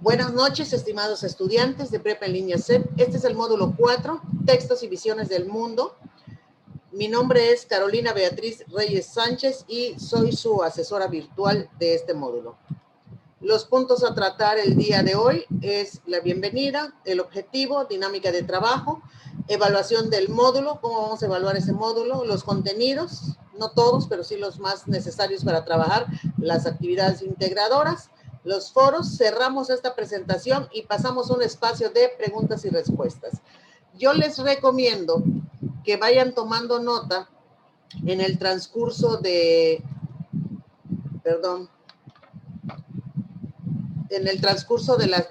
Buenas noches, estimados estudiantes de Prepa en Línea CEP. Este es el módulo 4, Textos y Visiones del Mundo. Mi nombre es Carolina Beatriz Reyes Sánchez y soy su asesora virtual de este módulo. Los puntos a tratar el día de hoy es la bienvenida, el objetivo, dinámica de trabajo, evaluación del módulo, cómo vamos a evaluar ese módulo, los contenidos, no todos, pero sí los más necesarios para trabajar, las actividades integradoras, los foros. Cerramos esta presentación y pasamos a un espacio de preguntas y respuestas. Yo les recomiendo que vayan tomando nota en el transcurso de,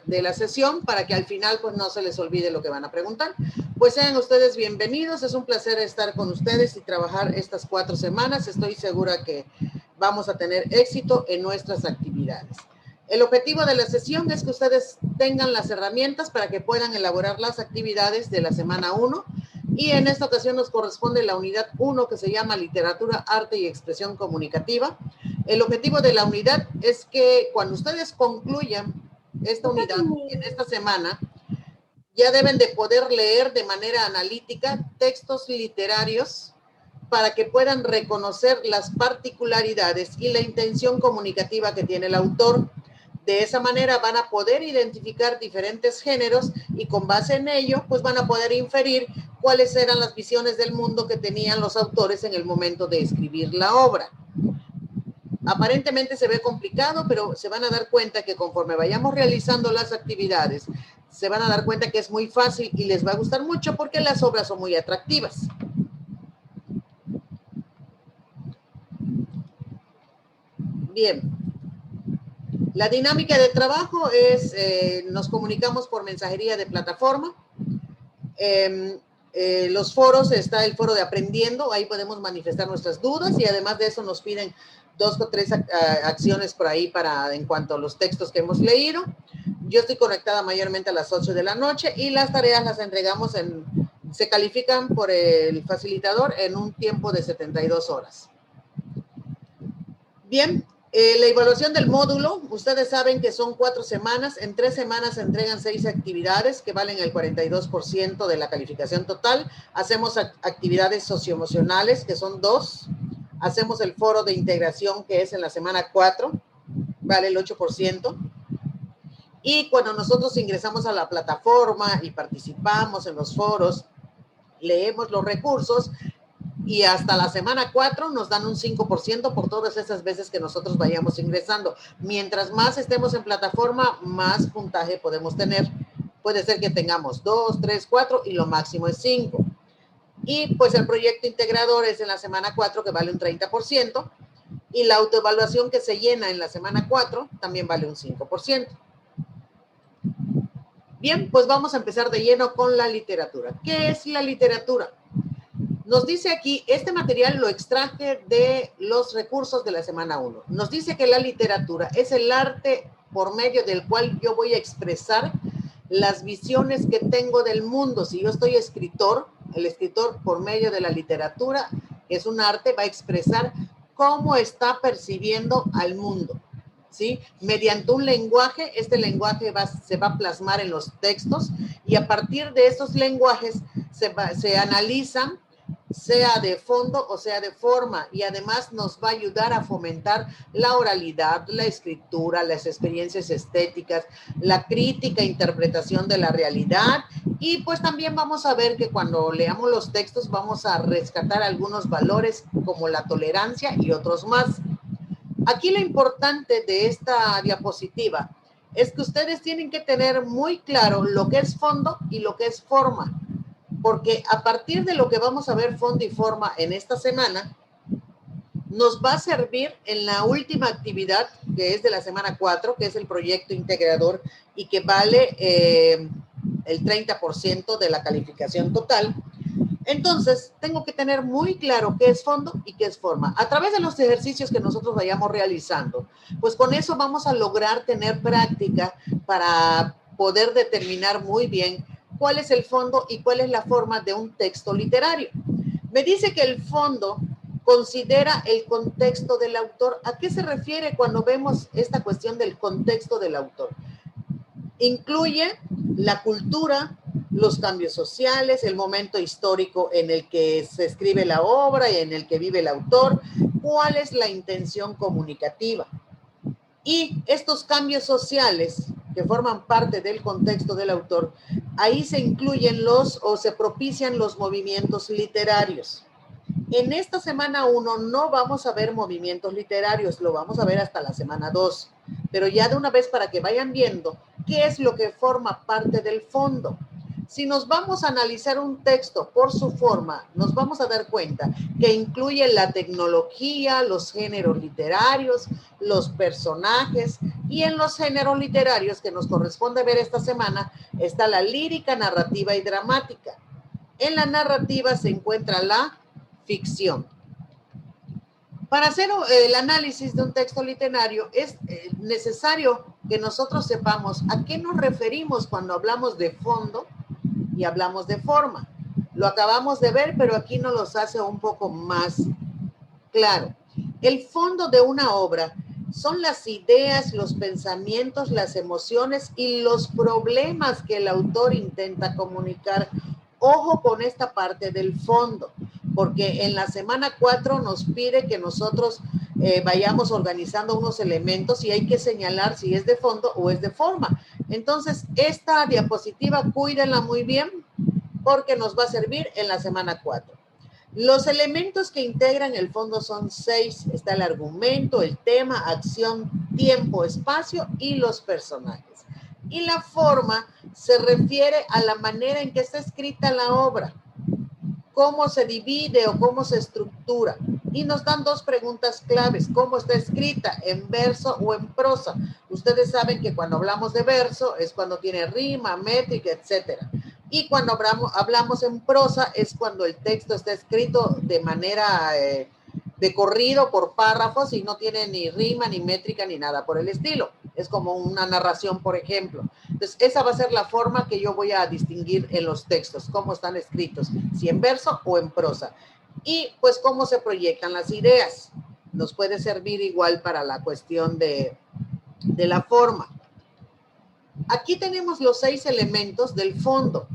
de la sesión, para que al final pues no se les olvide lo que van a preguntar. Pues sean ustedes bienvenidos, es un placer estar con ustedes y trabajar estas 4 semanas. Estoy segura que vamos a tener éxito en nuestras actividades. El objetivo de la sesión es que ustedes tengan las herramientas para que puedan elaborar las actividades de la semana 1, y en esta ocasión nos corresponde la unidad 1, que se llama Literatura, Arte y Expresión Comunicativa. El objetivo de la unidad es que cuando ustedes concluyan esta unidad en esta semana, ya deben de poder leer de manera analítica textos literarios para que puedan reconocer las particularidades y la intención comunicativa que tiene el autor. De esa manera van a poder identificar diferentes géneros y con base en ello, pues van a poder inferir cuáles eran las visiones del mundo que tenían los autores en el momento de escribir la obra. Aparentemente se ve complicado, pero se van a dar cuenta que conforme vayamos realizando las actividades, se van a dar cuenta que es muy fácil y les va a gustar mucho porque las obras son muy atractivas. Bien. La dinámica de trabajo es, nos comunicamos por mensajería de plataforma. Los foros, está el foro de aprendiendo, ahí podemos manifestar nuestras dudas y además de eso nos piden 2 o 3 acciones por ahí en cuanto a los textos que hemos leído. Yo estoy conectada mayormente a las 8 de la noche y las tareas las entregamos se califican por el facilitador en un tiempo de 72 horas. Bien. La evaluación del módulo, ustedes saben que son 4 semanas, en 3 semanas se entregan 6 actividades que valen el 42% de la calificación total. Hacemos actividades socioemocionales, que son 2. Hacemos el foro de integración, que es en la semana 4, vale el 8%. Y cuando nosotros ingresamos a la plataforma y participamos en los foros, leemos los recursos, y hasta la semana 4 nos dan un 5% por todas esas veces que nosotros vayamos ingresando. Mientras más estemos en plataforma, más puntaje podemos tener. Puede ser que tengamos 2, 3, 4 y lo máximo es 5. Y pues el proyecto integrador es en la semana 4, que vale un 30%, y la autoevaluación que se llena en la semana 4 también vale un 5%. Bien, pues vamos a empezar de lleno con la literatura. ¿Qué es la literatura? Nos dice aquí, este material lo extraje de los recursos de la semana 1. Nos dice que la literatura es el arte por medio del cual yo voy a expresar las visiones que tengo del mundo. Si yo estoy escritor, el escritor por medio de la literatura es un arte, va a expresar cómo está percibiendo al mundo, ¿sí? Mediante un lenguaje, este lenguaje se va a plasmar en los textos y a partir de esos lenguajes se analizan, sea de fondo o sea de forma, y además nos va a ayudar a fomentar la oralidad, la escritura, las experiencias estéticas, la crítica e interpretación de la realidad, y pues también vamos a ver que cuando leamos los textos vamos a rescatar algunos valores como la tolerancia y otros más. Aquí lo importante de esta diapositiva es que ustedes tienen que tener muy claro lo que es fondo y lo que es forma, porque a partir de lo que vamos a ver fondo y forma en esta semana, nos va a servir en la última actividad, que es de la semana 4, que es el proyecto integrador y que vale el 30% de la calificación total. Entonces, tengo que tener muy claro qué es fondo y qué es forma. A través de los ejercicios que nosotros vayamos realizando, pues con eso vamos a lograr tener práctica para poder determinar muy bien cuál es el fondo y cuál es la forma de un texto literario. Me dice que el fondo considera el contexto del autor. ¿A qué se refiere cuando vemos esta cuestión del contexto del autor? Incluye la cultura, los cambios sociales, el momento histórico en el que se escribe la obra y en el que vive el autor, cuál es la intención comunicativa. Y estos cambios sociales que forman parte del contexto del autor, ahí se incluyen o se propician los movimientos literarios. En esta semana 1 no vamos a ver movimientos literarios, lo vamos a ver hasta la semana 2, pero ya de una vez para que vayan viendo qué es lo que forma parte del fondo. Si nos vamos a analizar un texto por su forma, nos vamos a dar cuenta que incluye la tecnología, los géneros literarios, los personajes, y en los géneros literarios que nos corresponde ver esta semana está la lírica, narrativa y dramática. En la narrativa se encuentra la ficción. Para hacer el análisis de un texto literario es necesario que nosotros sepamos a qué nos referimos cuando hablamos de fondo y hablamos de forma. Lo acabamos de ver, pero aquí nos los hace un poco más claro. El fondo de una obra son las ideas, los pensamientos, las emociones y los problemas que el autor intenta comunicar. Ojo con esta parte del fondo, porque en la semana 4 nos pide que nosotros vayamos organizando unos elementos y hay que señalar si es de fondo o es de forma. Entonces, esta diapositiva, cuídenla muy bien porque nos va a servir en la semana 4. Los elementos que integran el fondo son 6. Está el argumento, el tema, acción, tiempo, espacio y los personajes. Y la forma se refiere a la manera en que está escrita la obra, cómo se divide o cómo se estructura. Y nos dan 2 preguntas claves: ¿cómo está escrita? ¿En verso o en prosa? Ustedes saben que cuando hablamos de verso es cuando tiene rima, métrica, etcétera. Y cuando hablamos en prosa es cuando el texto está escrito de manera de corrido por párrafos y no tiene ni rima, ni métrica, ni nada por el estilo. Es como una narración, por ejemplo. Entonces, esa va a ser la forma que yo voy a distinguir en los textos, cómo están escritos, si en verso o en prosa. Y pues cómo se proyectan las ideas. Nos puede servir igual para la cuestión de la forma. Aquí tenemos los 6 elementos del fondo.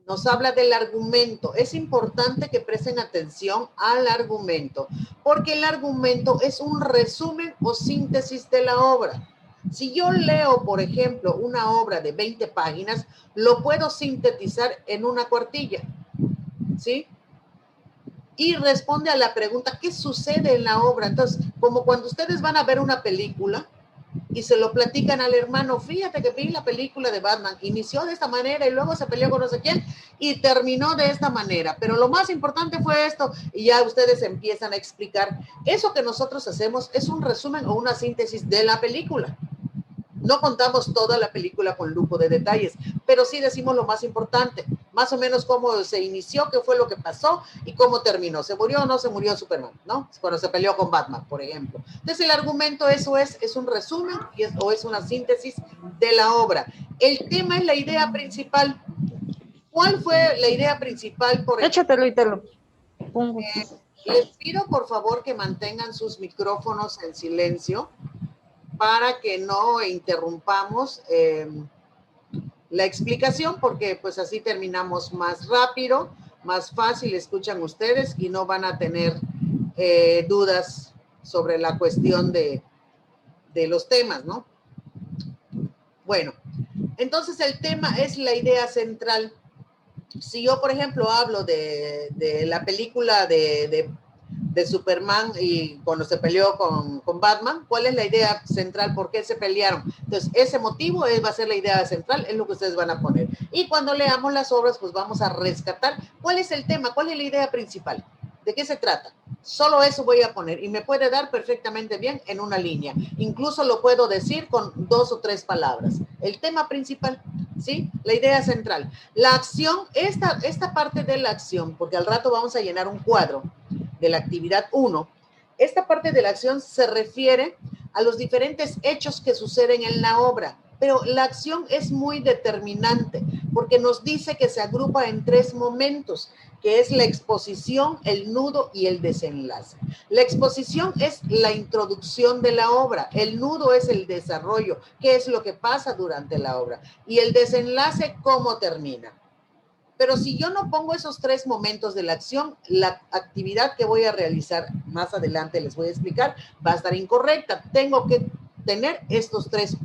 Nos habla del argumento. Es importante que presten atención al argumento, porque el argumento es un resumen o síntesis de la obra. Si yo leo, por ejemplo, una obra de 20 páginas, lo puedo sintetizar en una cuartilla, ¿sí? Y responde a la pregunta, ¿qué sucede en la obra? Entonces, como cuando ustedes van a ver una película y se lo platican al hermano, fíjate que vi la película de Batman, inició de esta manera y luego se peleó con no sé quién y terminó de esta manera, pero lo más importante fue esto, y ya ustedes empiezan a explicar. Eso que nosotros hacemos es un resumen o una síntesis de la película. No contamos toda la película con lujo de detalles, pero sí decimos lo más importante, más o menos cómo se inició, qué fue lo que pasó y cómo terminó. ¿Se murió o no se murió Superman? ¿No? Cuando se peleó con Batman, por ejemplo. Entonces, el argumento, eso es un resumen o es una síntesis de la obra. El tema es la idea principal. ¿Cuál fue la idea principal? Por ejemplo, Échatelo y te lo pongo. Les pido, por favor, que mantengan sus micrófonos en silencio para que no interrumpamos la explicación, porque pues así terminamos más rápido, más fácil, escuchan ustedes y no van a tener dudas sobre la cuestión de los temas, ¿no? Bueno, entonces el tema es la idea central. Si yo, por ejemplo, hablo de la película de Superman y cuando se peleó con Batman, ¿cuál es la idea central? ¿Por qué se pelearon? Entonces, ese motivo va a ser la idea central, es lo que ustedes van a poner. Y cuando leamos las obras, pues vamos a rescatar cuál es el tema, cuál es la idea principal, de qué se trata. Solo eso voy a poner y me puede dar perfectamente bien en una línea. Incluso lo puedo decir con 2 o 3 palabras. El tema principal, ¿sí? La idea central. La acción, esta parte de la acción, porque al rato vamos a llenar un cuadro de la actividad 1, esta parte de la acción se refiere a los diferentes hechos que suceden en la obra. pero la acción es muy determinante porque nos dice que se agrupa en 3 momentos, que es la exposición, el nudo y el desenlace. La exposición es la introducción de la obra, el nudo es el desarrollo, qué es lo que pasa durante la obra, y el desenlace, cómo termina. Pero si yo no pongo esos 3 momentos de la acción, la actividad que voy a realizar más adelante, les voy a explicar, va a estar incorrecta. Tengo que tener estos 3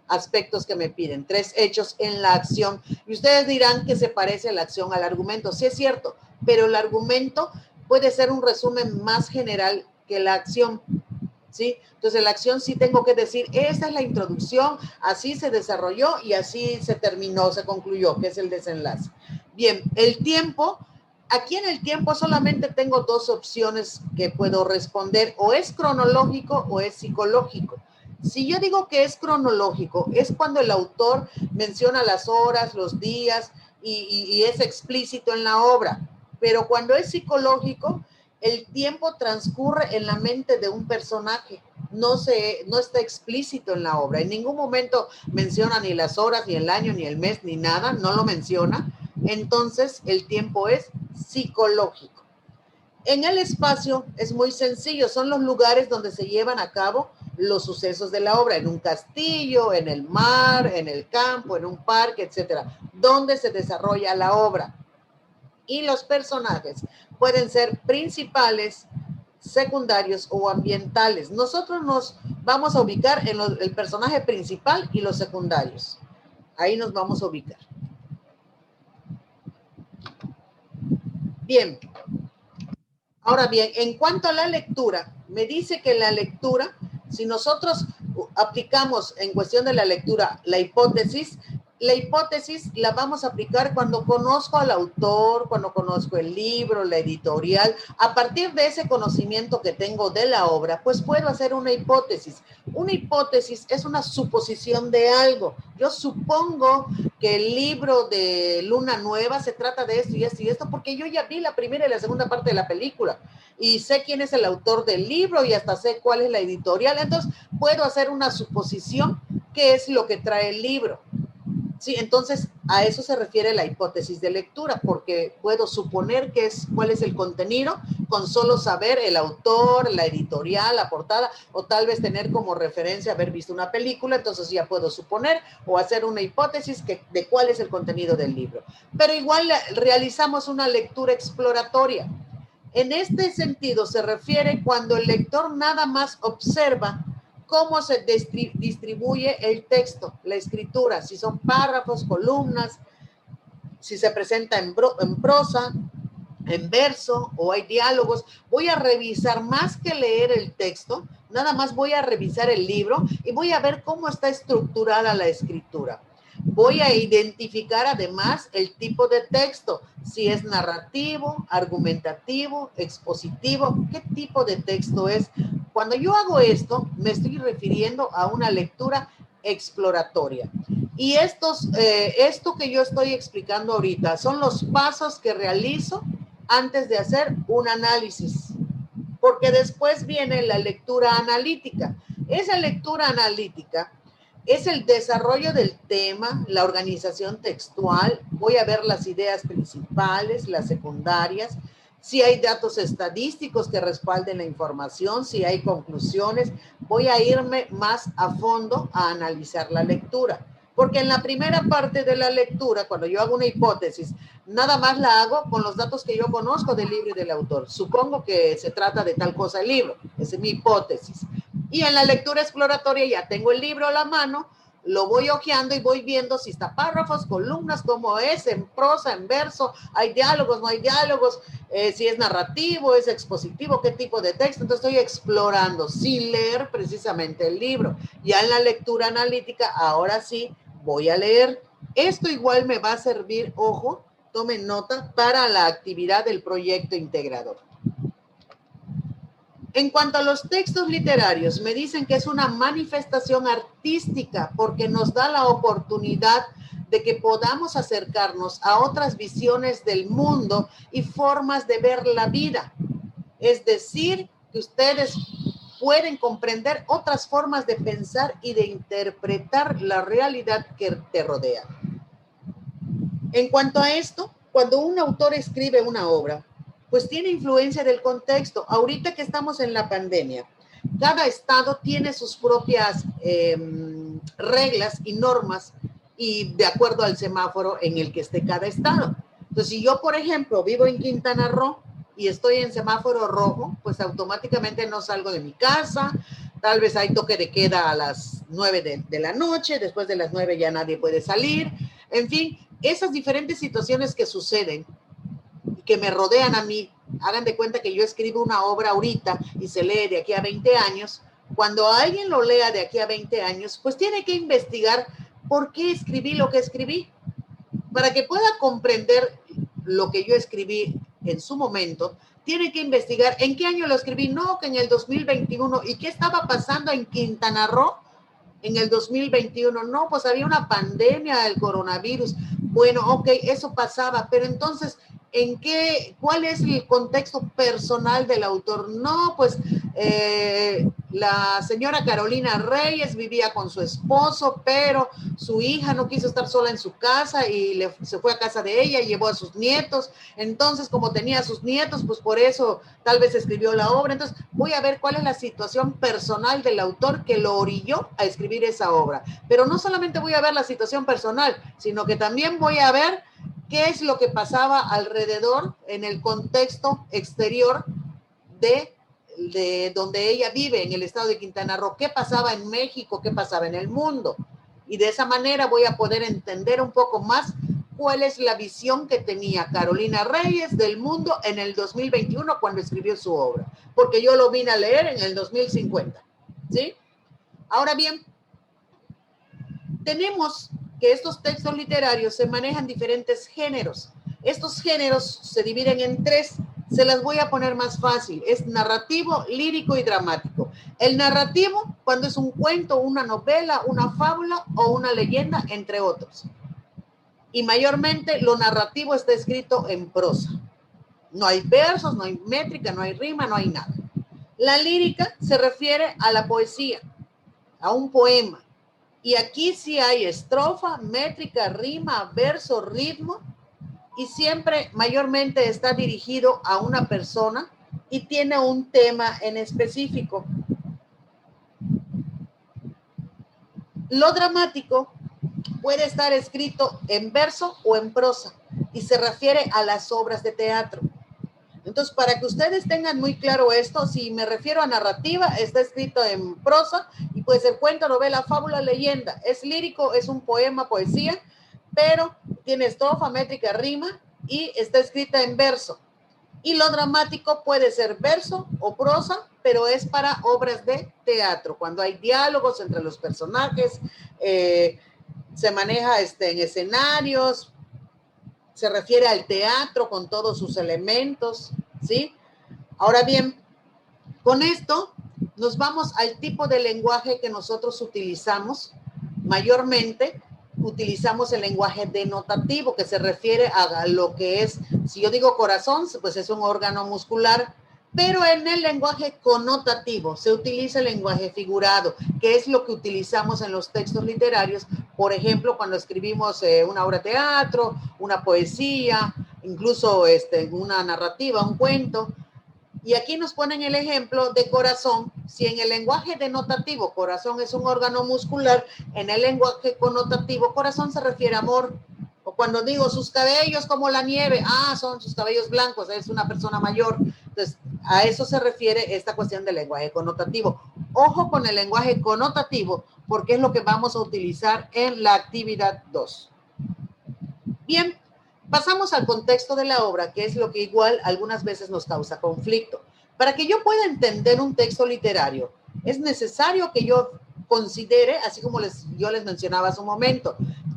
aspectos que me piden, 3 hechos en la acción. Y ustedes dirán que se parece la acción al argumento. Sí es cierto, pero el argumento puede ser un resumen más general que la acción, ¿sí? Entonces, la acción sí tengo que decir, esta es la introducción, así se desarrolló y así se terminó, se concluyó, que es el desenlace. Bien, el tiempo, aquí en el tiempo solamente tengo 2 opciones que puedo responder, o es cronológico o es psicológico. Si yo digo que es cronológico, es cuando el autor menciona las horas, los días y es explícito en la obra. Pero cuando es psicológico, el tiempo transcurre en la mente de un personaje. No está explícito en la obra. En ningún momento menciona ni las horas, ni el año, ni el mes, ni nada. No lo menciona. Entonces, el tiempo es psicológico. En el espacio es muy sencillo. Son los lugares donde se llevan a cabo los sucesos de la obra, en un castillo, en el mar, en el campo, en un parque, etcétera, donde se desarrolla la obra. Y los personajes pueden ser principales, secundarios o ambientales. Nosotros nos vamos a ubicar en el personaje principal y los secundarios. Ahí nos vamos a ubicar. Bien. Ahora bien, en cuanto a la lectura, me dice que la lectura, si nosotros aplicamos en cuestión de la lectura la hipótesis la vamos a aplicar cuando conozco al autor, cuando conozco el libro, la editorial. A partir de ese conocimiento que tengo de la obra, pues puedo hacer una hipótesis. Una hipótesis es una suposición de algo. Yo supongo que el libro de Luna Nueva se trata de esto y esto y esto, porque yo ya vi la primera y la segunda parte de la película y sé quién es el autor del libro y hasta sé cuál es la editorial. Entonces puedo hacer una suposición que es lo que trae el libro. Sí, entonces a eso se refiere la hipótesis de lectura, porque puedo suponer cuál es el contenido con solo saber el autor, la editorial, la portada, o tal vez tener como referencia haber visto una película, entonces ya puedo suponer o hacer una hipótesis de cuál es el contenido del libro. Pero igual realizamos una lectura exploratoria. En este sentido se refiere cuando el lector nada más observa cómo se distribuye el texto, la escritura, si son párrafos, columnas, si se presenta en prosa, en verso o hay diálogos. Voy a revisar más que leer el texto, nada más voy a revisar el libro y voy a ver cómo está estructurada la escritura. Voy a identificar además el tipo de texto, si es narrativo, argumentativo, expositivo, qué tipo de texto es. Cuando yo hago esto, me estoy refiriendo a una lectura exploratoria. Y esto que yo estoy explicando ahorita son los pasos que realizo antes de hacer un análisis, porque después viene la lectura analítica. Esa lectura analítica es el desarrollo del tema, la organización textual. Voy a ver las ideas principales, las secundarias, si hay datos estadísticos que respalden la información, si hay conclusiones. Voy a irme más a fondo a analizar la lectura. Porque en la primera parte de la lectura, cuando yo hago una hipótesis, nada más la hago con los datos que yo conozco del libro y del autor. Supongo que se trata de tal cosa el libro. Esa es mi hipótesis. Y en la lectura exploratoria ya tengo el libro a la mano, lo voy hojeando y voy viendo si está párrafos, columnas, cómo es, en prosa, en verso, hay diálogos, no hay diálogos, si es narrativo, es expositivo, qué tipo de texto. Entonces estoy explorando sin leer precisamente el libro. Ya en la lectura analítica, ahora sí, voy a leer. Esto igual me va a servir, ojo, tomen nota, para la actividad del proyecto integrador. En cuanto a los textos literarios, me dicen que es una manifestación artística porque nos da la oportunidad de que podamos acercarnos a otras visiones del mundo y formas de ver la vida. Es decir, que ustedes pueden comprender otras formas de pensar y de interpretar la realidad que te rodea. En cuanto a esto, cuando un autor escribe una obra, pues tiene influencia del contexto. Ahorita que estamos en la pandemia, cada estado tiene sus propias reglas y normas y de acuerdo al semáforo en el que esté cada estado. Entonces, si yo, por ejemplo, vivo en Quintana Roo y estoy en semáforo rojo, pues automáticamente no salgo de mi casa. Tal vez hay toque de queda a las 9 de la noche, después de las 9 ya nadie puede salir. En fin, esas diferentes situaciones que suceden y que me rodean a mí, hagan de cuenta que yo escribo una obra ahorita y se lee de aquí a 20 años, cuando alguien lo lea de aquí a 20 años, pues tiene que investigar por qué escribí lo que escribí, para que pueda comprender lo que yo escribí en su momento. Tiene que investigar en qué año lo escribí, no que en el 2021, y qué estaba pasando en Quintana Roo en el 2021. No, pues había una pandemia del coronavirus. Bueno, ok, eso pasaba, pero entonces, ¿cuál es el contexto personal del autor? No, pues la señora Carolina Reyes vivía con su esposo, pero su hija no quiso estar sola en su casa y se fue a casa de ella y llevó a sus nietos. Entonces, como tenía a sus nietos, pues por eso tal vez escribió la obra. Entonces, voy a ver cuál es la situación personal del autor que lo orilló a escribir esa obra. Pero no solamente voy a ver la situación personal, sino que también voy a ver qué es lo que pasaba alrededor en el contexto exterior de donde ella vive, en el estado de Quintana Roo, qué pasaba en México, qué pasaba en el mundo. Y de esa manera voy a poder entender un poco más cuál es la visión que tenía Carolina Reyes del mundo en el 2021 cuando escribió su obra, porque yo lo vine a leer en el 2050, ¿sí? Ahora bien, tenemos que estos textos literarios se manejan diferentes géneros. Estos géneros se dividen en tres. Se las voy a poner más fácil. Es narrativo, lírico y dramático. El narrativo, cuando es un cuento, una novela, una fábula o una leyenda, entre otros. Y mayormente lo narrativo está escrito en prosa. No hay versos, no hay métrica, no hay rima, no hay nada. La lírica se refiere a la poesía, a un poema. Y aquí sí hay estrofa, métrica, rima, verso, ritmo, y siempre mayormente está dirigido a una persona y tiene un tema en específico. Lo dramático puede estar escrito en verso o en prosa y se refiere a las obras de teatro. Entonces, para que ustedes tengan muy claro esto, si me refiero a narrativa, está escrito en prosa y puede ser cuento, novela, fábula, leyenda. Es lírico, es un poema, poesía, pero tiene estrofa, métrica, rima y está escrita en verso. Y lo dramático puede ser verso o prosa, pero es para obras de teatro, cuando hay diálogos entre los personajes, se maneja en escenarios, se refiere al teatro con todos sus elementos, ¿sí? Ahora bien, con esto nos vamos al tipo de lenguaje que nosotros utilizamos. Mayormente utilizamos el lenguaje denotativo, que se refiere a lo que es, si yo digo corazón, pues es un órgano muscular, pero en el lenguaje connotativo se utiliza el lenguaje figurado, que es lo que utilizamos en los textos literarios, por ejemplo, cuando escribimos una obra de teatro, una poesía, incluso una narrativa, un cuento. Y aquí nos ponen el ejemplo de corazón. Si en el lenguaje denotativo corazón es un órgano muscular, en el lenguaje connotativo corazón se refiere a amor. O cuando digo sus cabellos como la nieve, son sus cabellos blancos, es una persona mayor. Entonces, a eso se refiere esta cuestión del lenguaje connotativo. Ojo con el lenguaje connotativo, porque es lo que vamos a utilizar en la actividad 2. Bien, pasamos al contexto de la obra, que es lo que igual algunas veces nos causa conflicto. Para que yo pueda entender un texto literario, es necesario que yo considere, así como yo les mencionaba hace un momento,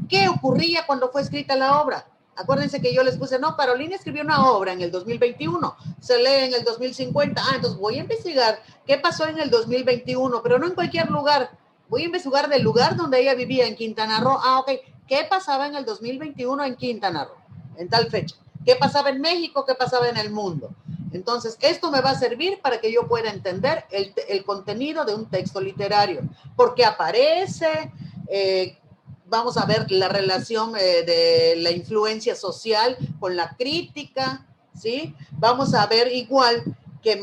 ¿qué ocurría cuando fue escrita la obra? Acuérdense que yo les puse, no, Carolina escribió una obra en el 2021, se lee en el 2050. Entonces voy a investigar qué pasó en el 2021, pero no en cualquier lugar. Voy a investigar del lugar donde ella vivía, en Quintana Roo. Ok, ¿qué pasaba en el 2021 en Quintana Roo? En tal fecha. ¿Qué pasaba en México? ¿Qué pasaba en el mundo? Entonces, esto me va a servir para que yo pueda entender el contenido de un texto literario, porque aparece, vamos a ver la relación de la influencia social con la crítica, ¿sí? Vamos a ver igual que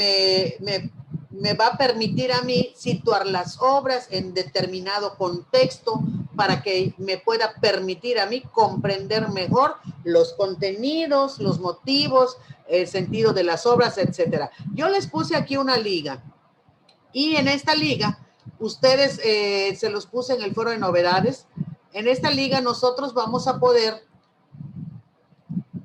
me va a permitir a mí situar las obras en determinado contexto para que me pueda permitir a mí comprender mejor los contenidos, los motivos, el sentido de las obras, etcétera. Yo les puse aquí una liga y en esta liga, ustedes se los puse en el foro de novedades. En esta liga nosotros vamos a poder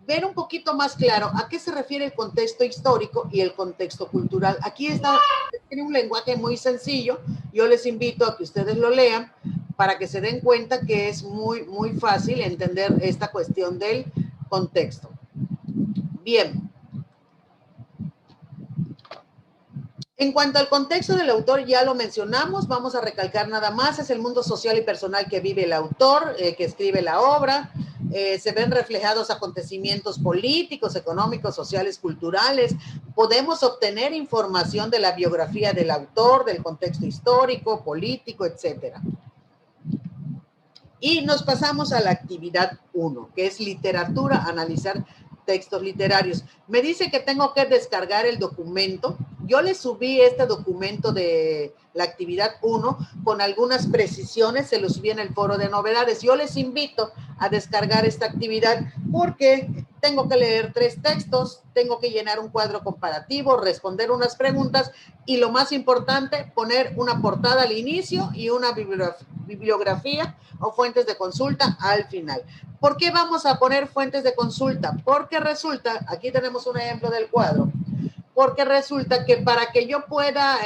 ver un poquito más claro a qué se refiere el contexto histórico y el contexto cultural. Aquí está, tiene un lenguaje muy sencillo. Yo les invito a que ustedes lo lean para que se den cuenta que es muy fácil entender esta cuestión del contexto. Bien. En cuanto al contexto del autor, ya lo mencionamos, vamos a recalcar nada más, es el mundo social y personal que vive el autor, que escribe la obra, se ven reflejados acontecimientos políticos, económicos, sociales, culturales, podemos obtener información de la biografía del autor, del contexto histórico, político, etcétera. Y nos pasamos a la actividad 1, que es literatura, analizar textos literarios. Me dice que tengo que descargar el documento. Yo le subí este documento de la actividad 1 con algunas precisiones, se lo subí en el foro de novedades. Yo les invito a descargar esta actividad porque tengo que leer 3 textos, tengo que llenar un cuadro comparativo, responder unas preguntas y lo más importante, poner una portada al inicio y una bibliografía o fuentes de consulta al final. ¿Por qué vamos a poner fuentes de consulta? Porque resulta, aquí tenemos un ejemplo del cuadro, porque resulta que para que yo pueda,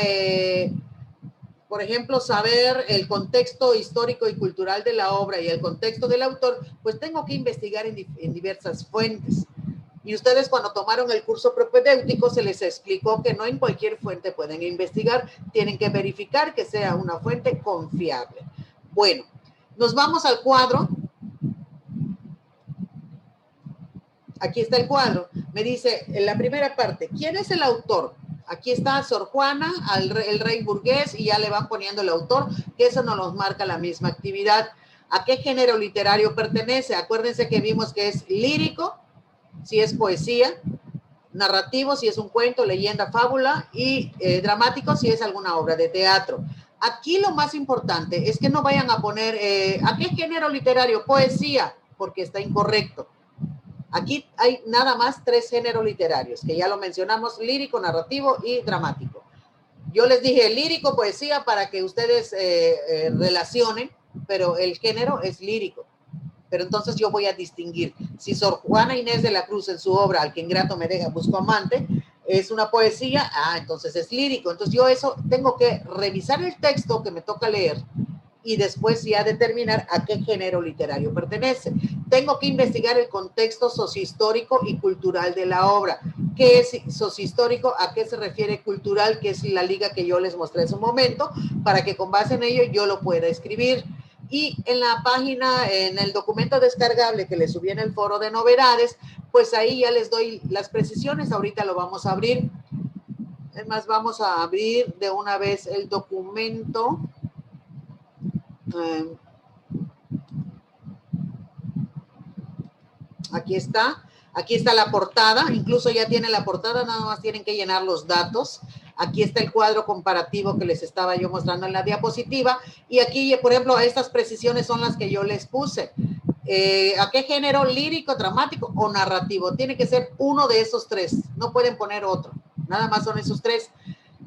por ejemplo, saber el contexto histórico y cultural de la obra y el contexto del autor, pues tengo que investigar en diversas fuentes. Y ustedes cuando tomaron el curso propedéutico se les explicó que no en cualquier fuente pueden investigar, tienen que verificar que sea una fuente confiable. Bueno, nos vamos al cuadro. Aquí está el cuadro. Me dice en la primera parte, ¿quién es el autor? Aquí está Sor Juana, el rey burgués, y ya le van poniendo el autor, que eso nos lo marca la misma actividad. ¿A qué género literario pertenece? Acuérdense que vimos que es lírico, si es poesía, narrativo, si es un cuento, leyenda, fábula, y dramático, si es alguna obra de teatro. Aquí lo más importante es que no vayan a poner, ¿a qué género literario? Poesía, porque está incorrecto. Aquí hay nada más 3 géneros literarios, que ya lo mencionamos, lírico, narrativo y dramático. Yo les dije lírico, poesía, para que ustedes relacionen, pero el género es lírico. Pero entonces yo voy a distinguir. Si Sor Juana Inés de la Cruz en su obra Al que ingrato me deja busco amante, es una poesía, entonces es lírico. Entonces yo eso tengo que revisar el texto que me toca leer y después ya determinar a qué género literario pertenece. Tengo que investigar el contexto sociohistórico y cultural de la obra. ¿Qué es sociohistórico? ¿A qué se refiere cultural? Que es la liga que yo les mostré en su momento, para que con base en ello yo lo pueda escribir. Y en la página, en el documento descargable que les subí en el foro de novedades, pues ahí ya les doy las precisiones. Ahorita lo vamos a abrir. Es más, vamos a abrir de una vez el documento. Aquí está la portada, incluso ya tiene la portada, nada más tienen que llenar los datos. Aquí está el cuadro comparativo que les estaba yo mostrando en la diapositiva, y aquí, por ejemplo, estas precisiones son las que yo les puse. ¿A qué género? Lírico, dramático o narrativo. Tiene que ser uno de esos 3, no pueden poner otro, nada más son esos 3.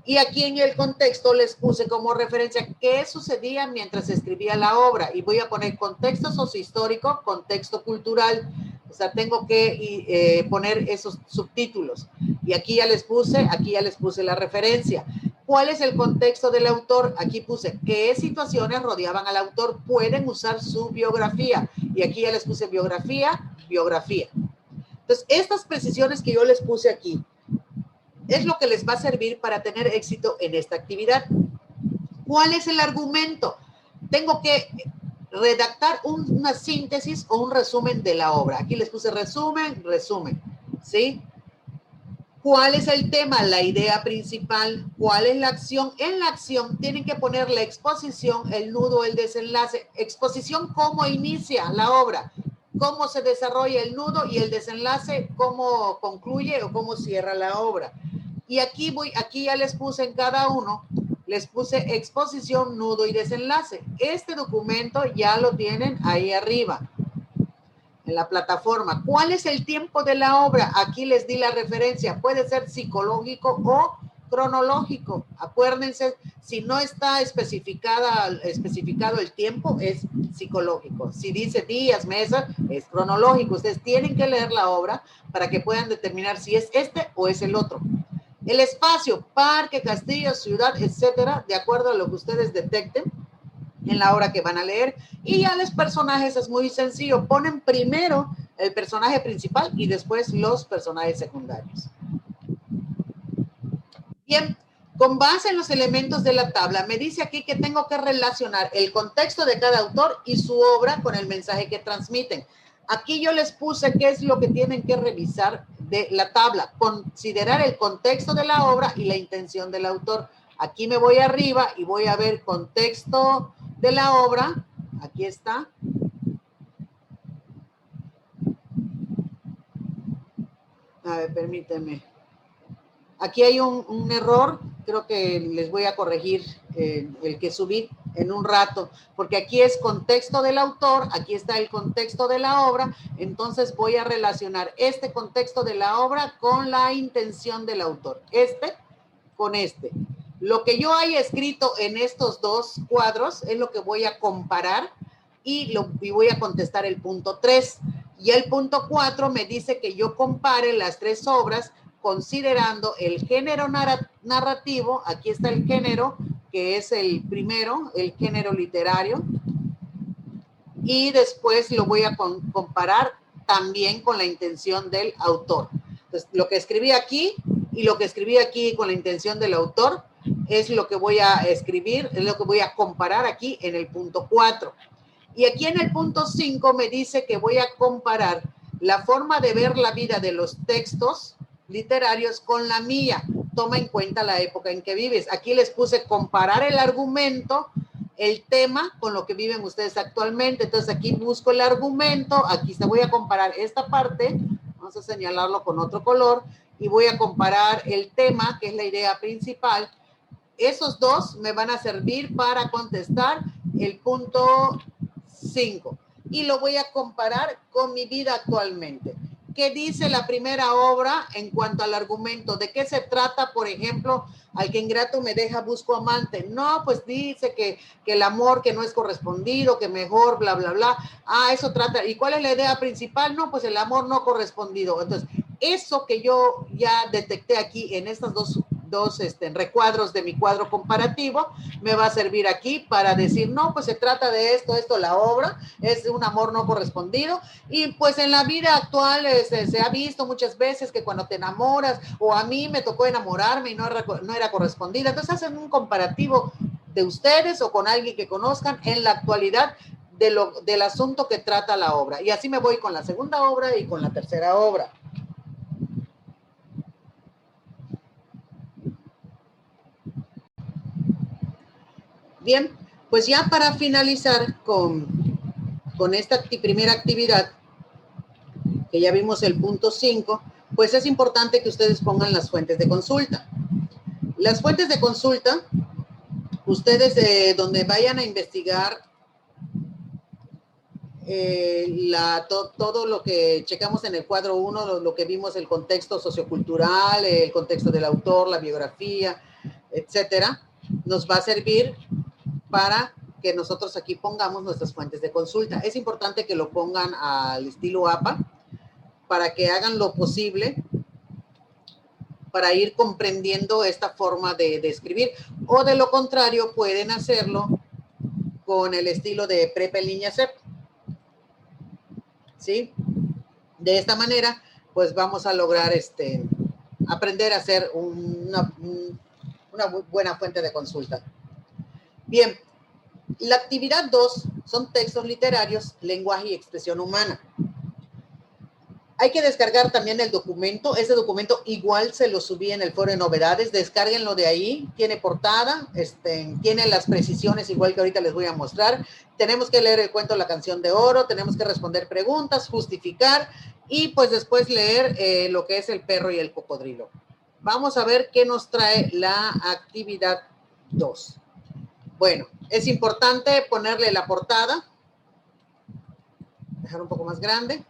Y aquí en el contexto les puse como referencia qué sucedía mientras se escribía la obra, y voy a poner contexto sociohistórico, contexto cultural. O sea, tengo que poner esos subtítulos. Y aquí ya les puse la referencia. ¿Cuál es el contexto del autor? Aquí puse qué situaciones rodeaban al autor. Pueden usar su biografía. Y aquí ya les puse biografía. Entonces, estas precisiones que yo les puse aquí es lo que les va a servir para tener éxito en esta actividad. ¿Cuál es el argumento? Tengo que redactar una síntesis o un resumen de la obra. Aquí les puse resumen, ¿sí? ¿Cuál es el tema? La idea principal. ¿Cuál es la acción? En la acción tienen que poner la exposición, el nudo, el desenlace. Exposición, cómo inicia la obra, cómo se desarrolla el nudo, y el desenlace, cómo concluye o cómo cierra la obra. Y aquí ya les puse en cada uno, les puse exposición, nudo y desenlace. Este documento ya lo tienen ahí arriba en la plataforma. ¿Cuál es el tiempo de la obra? Aquí les di la referencia. Puede ser psicológico o cronológico. Acuérdense, si no está especificado el tiempo, es psicológico. Si dice días, meses, es cronológico. Ustedes tienen que leer la obra para que puedan determinar si es este o es el otro. El espacio, parque, castillo, ciudad, etcétera, de acuerdo a lo que ustedes detecten en la obra que van a leer. Y ya los personajes es muy sencillo. Ponen primero el personaje principal y después los personajes secundarios. Bien, con base en los elementos de la tabla, me dice aquí que tengo que relacionar el contexto de cada autor y su obra con el mensaje que transmiten. Aquí yo les puse qué es lo que tienen que revisar de la tabla. Considerar el contexto de la obra y la intención del autor. Aquí me voy arriba y voy a ver contexto de la obra. Aquí está. A ver, permíteme. Aquí hay un error, creo que les voy a corregir el que subí en un rato, porque aquí es contexto del autor, aquí está el contexto de la obra, entonces voy a relacionar este contexto de la obra con la intención del autor, este con este. Lo que yo haya escrito en estos dos cuadros es lo que voy a comparar y voy a contestar el punto 3. Y el punto 4 me dice que yo compare las tres obras considerando el género narrativo. Aquí está el género, que es el primero, el género literario. Y después lo voy a comparar también con la intención del autor. Entonces, lo que escribí aquí y lo que escribí aquí con la intención del autor es lo que voy a escribir, es lo que voy a comparar aquí en el punto 4. Y aquí en el punto 5 me dice que voy a comparar la forma de ver la vida de los textos literarios con la mía. Toma en cuenta la época en que vives. Aquí les puse comparar el argumento, el tema con lo que viven ustedes actualmente. Entonces aquí busco el argumento, aquí se voy a comparar esta parte, vamos a señalarlo con otro color, y voy a comparar el tema, que es la idea principal. Esos dos me van a servir para contestar el punto 5 y lo voy a comparar con mi vida actualmente. ¿Qué dice la primera obra en cuanto al argumento? ¿De qué se trata, por ejemplo, al que ingrato me deja, busco amante? No, pues dice que el amor que no es correspondido, que mejor, bla, bla, bla. Ah, eso trata. ¿Y cuál es la idea principal? No, pues el amor no correspondido. Entonces, eso que yo ya detecté aquí en estas dos recuadros de mi cuadro comparativo, me va a servir aquí para decir, no, pues se trata de esto, la obra es un amor no correspondido, y pues en la vida actual se ha visto muchas veces que cuando te enamoras, o a mí me tocó enamorarme y no era correspondida, entonces hacen un comparativo de ustedes o con alguien que conozcan en la actualidad del asunto que trata la obra, y así me voy con la segunda obra y con la tercera obra. Bien, pues ya para finalizar con esta primera actividad, que ya vimos el punto 5, pues es importante que ustedes pongan las fuentes de consulta. Las fuentes de consulta, ustedes donde vayan a investigar todo lo que checamos en el cuadro 1, lo que vimos, el contexto sociocultural, el contexto del autor, la biografía, etcétera, nos va a servir para que nosotros aquí pongamos nuestras fuentes de consulta. Es importante que lo pongan al estilo APA para que hagan lo posible para ir comprendiendo esta forma de escribir, o de lo contrario pueden hacerlo con el estilo de Prepa en línea CEP. ¿Sí? De esta manera, pues vamos a lograr aprender a hacer una buena fuente de consulta. Bien, la actividad 2 son textos literarios, lenguaje y expresión humana. Hay que descargar también el documento. Ese documento igual se lo subí en el foro de novedades. Descárguenlo de ahí. Tiene portada, tiene las precisiones igual que ahorita les voy a mostrar. Tenemos que leer el cuento La Canción de Oro, tenemos que responder preguntas, justificar y pues después leer lo que es El Perro y el Cocodrilo. Vamos a ver qué nos trae la actividad 2. Bueno, es importante ponerle la portada. Dejar un poco más grande.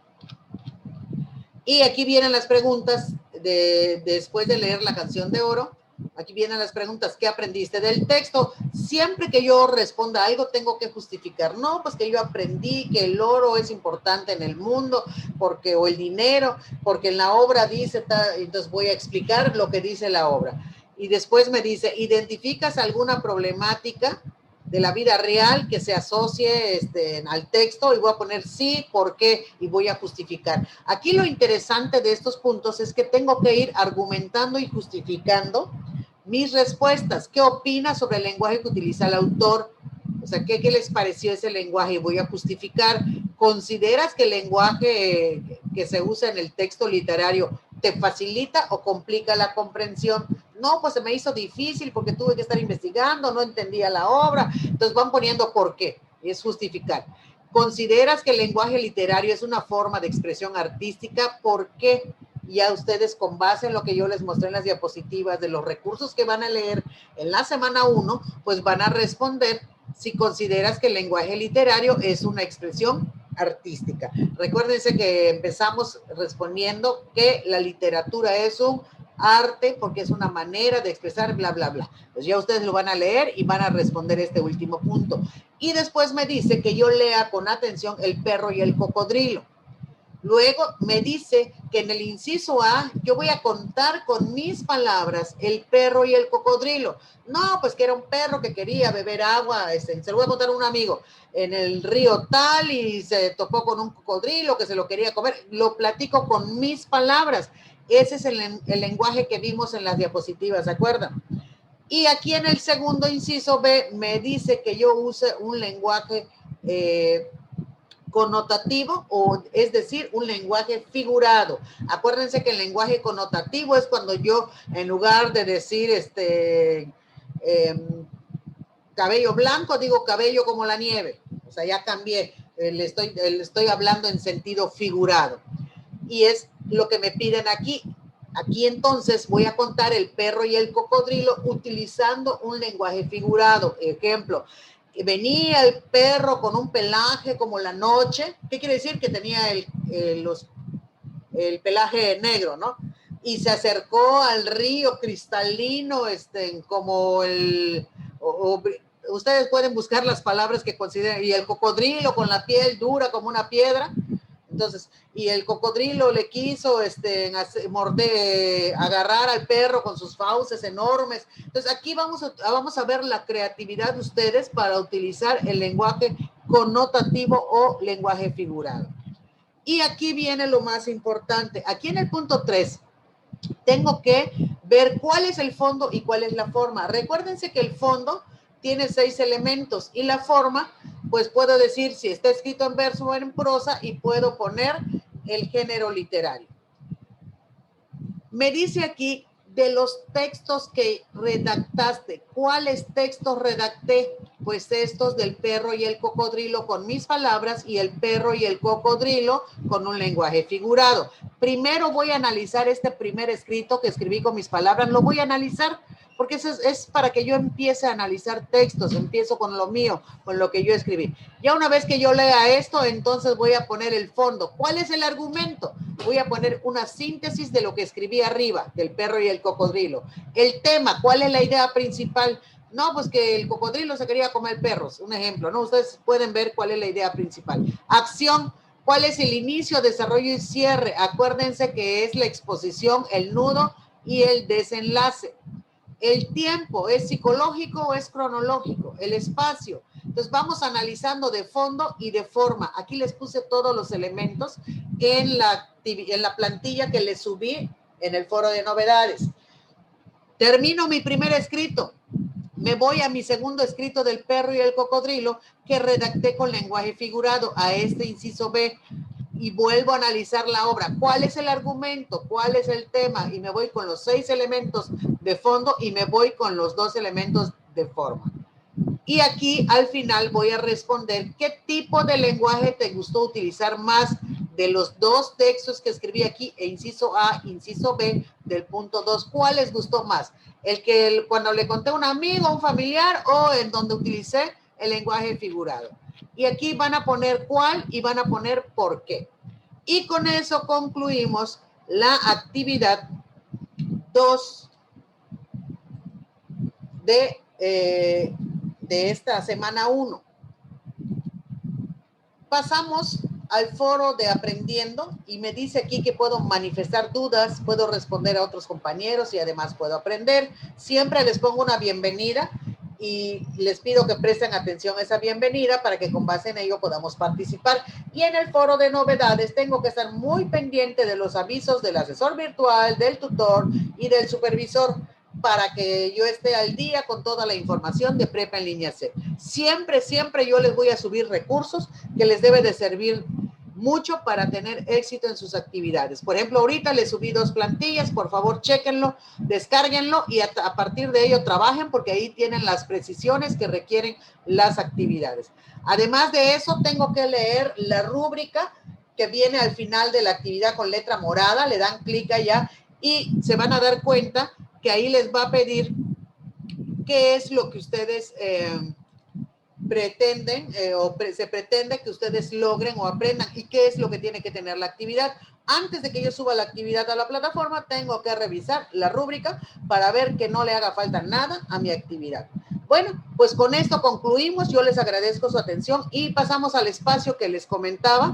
Y aquí vienen las preguntas después de leer La Canción de Oro. Aquí vienen las preguntas. ¿Qué aprendiste del texto? Siempre que yo responda algo, tengo que justificar. No, pues que yo aprendí que el oro es importante en el mundo, porque, o el dinero, porque en la obra dice, entonces voy a explicar lo que dice la obra. Y después me dice, ¿identificas alguna problemática de la vida real que se asocie al texto? Y voy a poner sí, por qué, y voy a justificar. Aquí lo interesante de estos puntos es que tengo que ir argumentando y justificando mis respuestas. ¿Qué opinas sobre el lenguaje que utiliza el autor? O sea, ¿qué les pareció ese lenguaje? Voy a justificar. ¿Consideras que el lenguaje que se usa en el texto literario te facilita o complica la comprensión? No, pues se me hizo difícil porque tuve que estar investigando, no entendía la obra. Entonces van poniendo por qué, es justificar. ¿Consideras que el lenguaje literario es una forma de expresión artística? ¿Por qué? Ya ustedes, con base en lo que yo les mostré en las diapositivas de los recursos que van a leer en la semana 1, pues van a responder si consideras que el lenguaje literario es una expresión artística. Recuérdense que empezamos respondiendo que la literatura es un arte porque es una manera de expresar bla, bla, bla. Pues ya ustedes lo van a leer y van a responder este último punto. Y después me dice que yo lea con atención El Perro y el Cocodrilo. Luego me dice que en el inciso A yo voy a contar con mis palabras el perro y el cocodrilo. No, pues que era un perro que quería beber agua, se lo voy a contar a un amigo, en el río tal y se topó con un cocodrilo que se lo quería comer. Lo platico con mis palabras. Ese es el lenguaje que vimos en las diapositivas, ¿se acuerdan? Y aquí en el segundo inciso B me dice que yo use un lenguaje connotativo, o es decir, un lenguaje figurado. Acuérdense que el lenguaje connotativo es cuando yo, en lugar de decir cabello blanco, digo cabello como la nieve. O sea, ya cambié, le estoy hablando en sentido figurado. Y es lo que me piden aquí. Aquí entonces voy a contar El Perro y el Cocodrilo utilizando un lenguaje figurado. Ejemplo, venía el perro con un pelaje como la noche. ¿Qué quiere decir? Que tenía el pelaje negro, ¿no? Y se acercó al río cristalino, como ustedes pueden buscar las palabras que consideren, y el cocodrilo con la piel dura como una piedra. Entonces, y el cocodrilo le quiso agarrar al perro con sus fauces enormes. Entonces, aquí vamos a ver la creatividad de ustedes para utilizar el lenguaje connotativo o lenguaje figurado. Y aquí viene lo más importante. Aquí en el punto 3, tengo que ver cuál es el fondo y cuál es la forma. Recuérdense que el fondo tiene 6 elementos y la forma, pues puedo decir si está escrito en verso o en prosa y puedo poner el género literario. Me dice aquí de los textos que redactaste. ¿Cuáles textos redacté? Pues estos del perro y el cocodrilo con mis palabras y el perro y el cocodrilo con un lenguaje figurado. Primero voy a analizar este primer escrito que escribí con mis palabras. Lo voy a analizar porque es para que yo empiece a analizar textos. Empiezo con lo mío, con lo que yo escribí. Ya una vez que yo lea esto, entonces voy a poner el fondo. ¿Cuál es el argumento? Voy a poner una síntesis de lo que escribí arriba, del perro y el cocodrilo. El tema, ¿cuál es la idea principal? No, pues que el cocodrilo se quería comer perros, un ejemplo, ¿no? Ustedes pueden ver cuál es la idea principal. Acción, ¿cuál es el inicio, desarrollo y cierre? Acuérdense que es la exposición, el nudo y el desenlace. El tiempo, ¿es psicológico o es cronológico? El espacio. Entonces vamos analizando de fondo y de forma. Aquí les puse todos los elementos en la plantilla que les subí en el foro de novedades. Termino mi primer escrito. Me voy a mi segundo escrito del perro y el cocodrilo que redacté con lenguaje figurado, a este inciso B. y vuelvo a analizar la obra. ¿Cuál es el argumento? ¿Cuál es el tema? Y me voy con los 6 elementos de fondo y me voy con los 2 elementos de forma. Y aquí al final voy a responder qué tipo de lenguaje te gustó utilizar más de los 2 textos que escribí aquí, e inciso A, inciso B del punto 2. ¿Cuál les gustó más? El que cuando le conté a un amigo, a un familiar, o en donde utilicé el lenguaje figurado. Y aquí van a poner cuál y van a poner por qué. Y con eso concluimos la actividad 2 de esta semana 1. Pasamos al foro de aprendiendo y me dice aquí que puedo manifestar dudas, puedo responder a otros compañeros y además puedo aprender. Siempre les pongo una bienvenida y les pido que presten atención a esa bienvenida para que con base en ello podamos participar. Y en el foro de novedades tengo que estar muy pendiente de los avisos del asesor virtual, del tutor y del supervisor, para que yo esté al día con toda la información de Prepa en Línea C. Siempre yo les voy a subir recursos que les debe de servir mucho para tener éxito en sus actividades. Por ejemplo, ahorita les subí 2 plantillas, por favor, chéquenlo, descárguenlo y a partir de ello trabajen, porque ahí tienen las precisiones que requieren las actividades. Además de eso, tengo que leer la rúbrica que viene al final de la actividad con letra morada, le dan clic allá y se van a dar cuenta que ahí les va a pedir qué es lo que ustedes pretenden se pretende que ustedes logren o aprendan y qué es lo que tiene que tener la actividad. Antes de que yo suba la actividad a la plataforma, tengo que revisar la rúbrica para ver que no le haga falta nada a mi actividad. Bueno, pues con esto concluimos. Yo les agradezco su atención y pasamos al espacio que les comentaba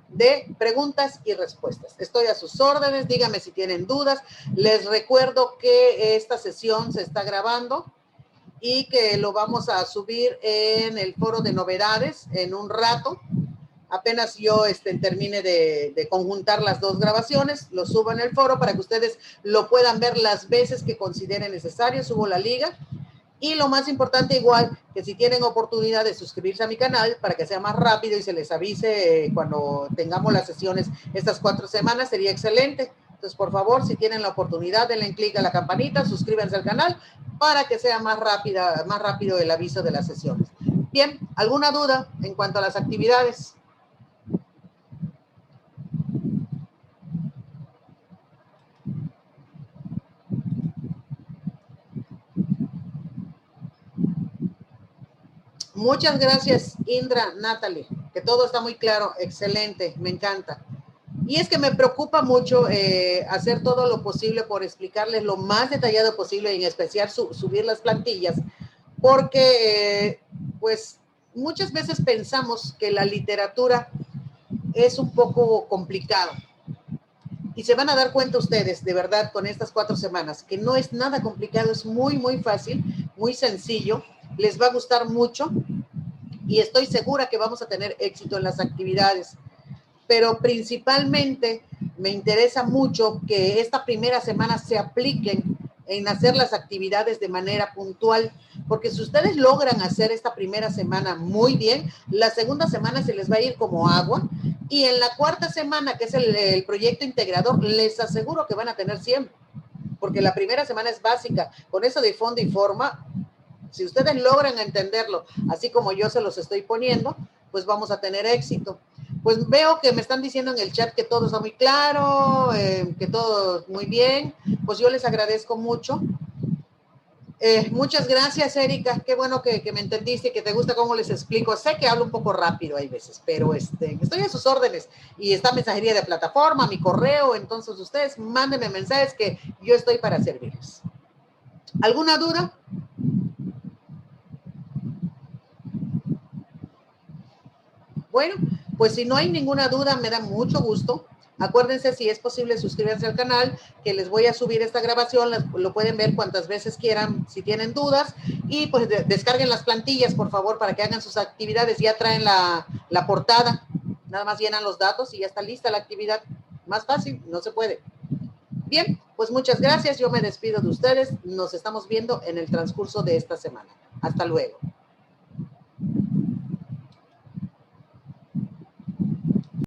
de preguntas y respuestas. Estoy a sus órdenes, díganme si tienen dudas. Les recuerdo que esta sesión se está grabando y que lo vamos a subir en el foro de novedades en un rato. Apenas yo termine de conjuntar las 2 grabaciones, lo subo en el foro para que ustedes lo puedan ver las veces que consideren necesario. Subo la liga. Y lo más importante, igual, que si tienen oportunidad de suscribirse a mi canal para que sea más rápido y se les avise cuando tengamos las sesiones estas 4 semanas, sería excelente. Entonces, por favor, si tienen la oportunidad, denle clic a la campanita, suscríbanse al canal para que sea más rápido el aviso de las sesiones. Bien, ¿alguna duda en cuanto a las actividades? Muchas gracias, Indra, Natalie, que todo está muy claro, excelente, me encanta. Y es que me preocupa mucho hacer todo lo posible por explicarles lo más detallado posible, y en especial subir las plantillas, porque pues muchas veces pensamos que la literatura es un poco complicado. Y se van a dar cuenta ustedes, de verdad, con estas 4 semanas, que no es nada complicado, es muy, muy fácil, muy sencillo, les va a gustar mucho y estoy segura que vamos a tener éxito en las actividades. Pero principalmente me interesa mucho que esta primera semana se apliquen en hacer las actividades de manera puntual, porque si ustedes logran hacer esta primera semana muy bien, la segunda semana se les va a ir como agua, y en la 4ª semana, que es el proyecto integrador, les aseguro que van a tener 100, porque la primera semana es básica. Con eso de fondo y forma, si ustedes logran entenderlo, así como yo se los estoy poniendo, pues vamos a tener éxito. Pues veo que me están diciendo en el chat que todo está muy claro, que todo muy bien. Pues yo les agradezco mucho. Muchas gracias, Erika. Qué bueno que me entendiste y que te gusta cómo les explico. Sé que hablo un poco rápido hay veces, pero estoy a sus órdenes. Y está mensajería de plataforma, mi correo. Entonces ustedes mándenme mensajes que yo estoy para servirles. ¿Alguna duda? Bueno, pues si no hay ninguna duda, me da mucho gusto. Acuérdense, si es posible, suscríbanse al canal, que les voy a subir esta grabación, lo pueden ver cuantas veces quieran si tienen dudas, y pues descarguen las plantillas, por favor, para que hagan sus actividades. Ya traen la portada, nada más llenan los datos y ya está lista la actividad. Más fácil, no se puede. Bien, pues muchas gracias, yo me despido de ustedes, nos estamos viendo en el transcurso de esta semana. Hasta luego.